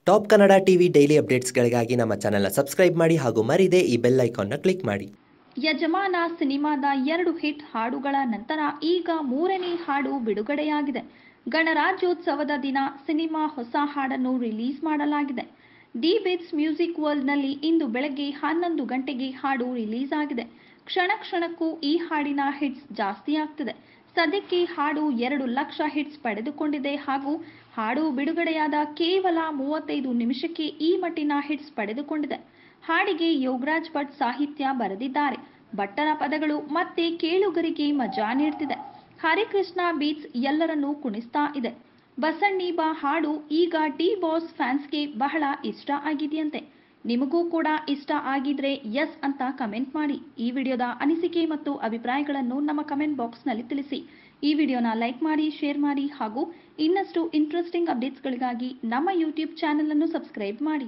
Top Kannada TV daily ಅಪ್ಡೇಟ್ಸ್ಗಳಿಗಾಗಿ ನಮ್ಮ ಚಾನೆಲ್ನ subscribe ಮಾಡಿ ಹಾಗೂ ಮರಿದೇ ಈ ಬೆಲ್ ಐಕಾನ್ನ ಕ್ಲಿಕ್ ಮಾಡಿ. ಯಜಮಾನ ಸಿನಿಮಾದ 2 ಹಿಟ್ ಹಾಡುಗಳ ನಂತರ ಈಗ 3ನೇ ಹಾಡು ಬಿಡುಗಡೆಯಾಗಿದೆ. ಗಣರಾಜ್ಯೋತ್ಸವದ ದಿನ ಸಿನಿಮಾ ಹೊಸ ಹಾಡನ್ನು ರಿಲೀಸ್ ಮಾಡಲಾಗಿದೆ. ಡಿ ಬಿಟ್ಸ್ ಮ್ಯೂಸಿಕ್ ವರ್ಲ್ಡ್ನಲ್ಲಿ ಇಂದು ಬೆಳಗ್ಗೆ 11 ಗಂಟೆಗೆ ಹಾಡು ರಿಲೀಸ್ ಆಗಿದೆ. ಕ್ಷಣ ಕ್ಷಣಕ್ಕೂ ಈ ಹಾಡಿನ ಹಿಟ್ಸ್ ಜಾಸ್ತಿ ಆಗ್ತಿದೆ. ಸದ್ಯಕ್ಕೆ ಹಾಡು 2 ಲಕ್ಷ ಹಿಟ್ಸ್ ಪಡೆದುಕೊಂಡಿದೆ ಹಾಗೂ ಹಾಡು ಬಿಡುಗಡೆಯಾದ ಕೇವಲ 35 ನಿಮಿಷಕ್ಕೆ ಈ ಮಟ್ಟಿನ ಹಿಟ್ಸ್ ಪಡೆದುಕೊಂಡಿದೆ. ಹಾಡಿಗೆ ಯೋಗರಾಜ್ ಭಟ್ ಸಾಹಿತ್ಯ ಬರೆದಿದ್ದಾರೆ. ಭಟ್ಟರ ಪದಗಳು ಮತ್ತೆ ಕೇಳುಗರಿಗೆ ಮಜಾ ನೀಡ್ತಿದೆ. ಹರಿಕೃಷ್ಣ ಬೀಟ್ಸ್ ಎಲ್ಲರನ್ನೂ ಕುಣಿಸ್ತಾ ಇದೆ. ಬಸಣ್ಣಿ ಬಾ ಹಾಡು ಈಗ ಡಿ ಬಾಸ್ ಫ್ಯಾನ್ಸ್ಗೆ ಬಹಳ ಇಷ್ಟ ಆಗಿದೆಯಂತೆ. ನಿಮಗೂ ಕೂಡ ಇಷ್ಟ ಆಗಿದ್ರೆ ಎಸ್ ಅಂತ ಕಮೆಂಟ್ ಮಾಡಿ. ಈ ವಿಡಿಯೋದ ಅನಿಸಿಕೆ ಮತ್ತು ಅಭಿಪ್ರಾಯಗಳನ್ನು ನಮ್ಮ ಕಮೆಂಟ್ ಬಾಕ್ಸ್ನಲ್ಲಿ ತಿಳಿಸಿ. ಈ ವಿಡಿಯೋನ ಲೈಕ್ ಮಾಡಿ, ಶೇರ್ ಮಾಡಿ ಹಾಗೂ ಇನ್ನಷ್ಟು ಇಂಟ್ರೆಸ್ಟಿಂಗ್ ಅಪ್ಡೇಟ್ಸ್ಗಳಿಗಾಗಿ ನಮ್ಮ ಯೂಟ್ಯೂಬ್ ಚಾನೆಲ್ ಅನ್ನು ಸಬ್ಸ್ಕ್ರೈಬ್ ಮಾಡಿ.